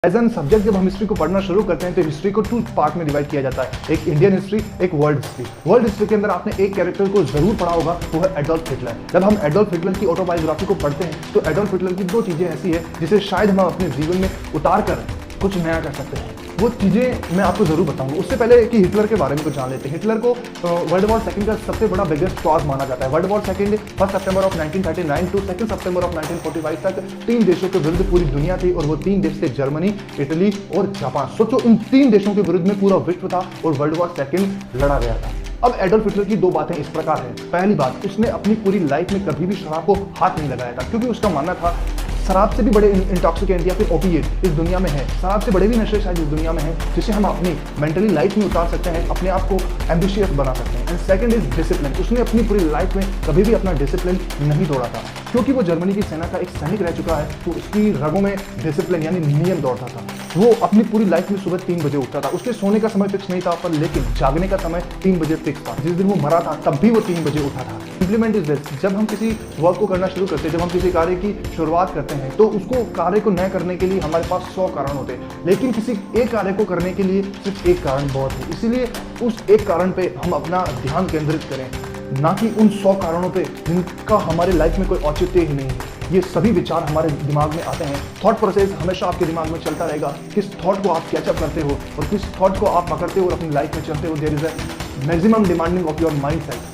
As an subject जब हम history को पढ़ना शुरू करते हैं तो हिस्ट्री को 2 पार्ट में डिवाइड किया जाता है, एक इंडियन हिस्ट्री, एक वर्ल्ड हिस्ट्री। वर्ल्ड हिस्ट्री के अंदर आपने एक कैरेक्टर को जरूर पढ़ा होगा, वो है एडोल्फ हिटलर। जब हम एडोल्फ हिटलर की ऑटोबायोग्राफी को पढ़ते हैं तो एडोल्फ हिटलर की 2 चीजें ऐसी है जिसे शायद हम अपने जीवन में उतार कर कुछ नया कर सकते हैं। वो चीज़ें मैं आपको जरूर बताऊंगा। उससे पहले कि हिटलर के बारे में कुछ जान लेते हैं। हिटलर को वर्ल्ड वॉर सेकंड का सबसे बड़ा बिगेस्ट कॉज माना जाता है। वर्ल्ड वॉर सेकंड 1 सितंबर ऑफ 1939 टू 2 सितंबर ऑफ 1945 तक 3 देशों के विरुद्ध पूरी दुनिया थी और वो 3 देश थे, जर्मनी, इटली और जापान। सोचो इन 3 देशों के विरुद्ध में पूरा विश्व था और वर्ल्ड वॉर सेकंड लड़ा गया था। अब एडोल्फ हिटलर की 2 बातें इस प्रकार है। पहली बात, उसने अपनी पूरी लाइफ में कभी भी शराब को हाथ नहीं लगाया था, क्योंकि उसका मानना था शराब से भी बड़े इंटॉक्सिकेंट या फिर ओपिएट इस दुनिया में है, शराब से बड़े भी नशे शायद इस दुनिया में है, जिसे हम अपनी मेंटली लाइफ में उतार सकते हैं, अपने आप को एम्बिशियस बना सकते हैं। And second is discipline. उसने अपनी पूरी लाइफ में कभी भी अपना डिसिप्लिन नहीं तोड़ा था, क्योंकि वो जर्मनी की सेना का एक सैनिक रह चुका है, तो उसकी रगों में डिसिप्लिन यानी नियम दौड़ता था। वो अपनी पूरी लाइफ में सुबह 3 बजे उठता था। उसके सोने का समय फिक्स नहीं था, पर लेकिन जागने का समय 3 बजे फिक्स था। जिस दिन वो मरा था तब भी वो 3 बजे उठा था। Implement is this. जब हम किसी वर्क को करना शुरू करते हैं, जब हम किसी कार्य की शुरुआत करते हैं, तो उसको कार्य को नया करने के लिए हमारे पास 100 कारण होते हैं, लेकिन किसी एक कार्य को करने के लिए सिर्फ एक कारण बहुत है। इसीलिए उस एक कारण पे हम अपना ध्यान केंद्रित करें, ना कि उन 100 कारणों पे जिनका हमारे लाइफ में कोई औचित्य ही नहीं है। ये सभी विचार हमारे दिमाग में आते हैं। थॉट प्रोसेस हमेशा आपके दिमाग में चलता रहेगा। किस थॉट को आप कैचअप करते हो और किस थॉट को आप पकड़ते हो और अपनी लाइफ में चलते हो, there is a maximum demanding of your mind set.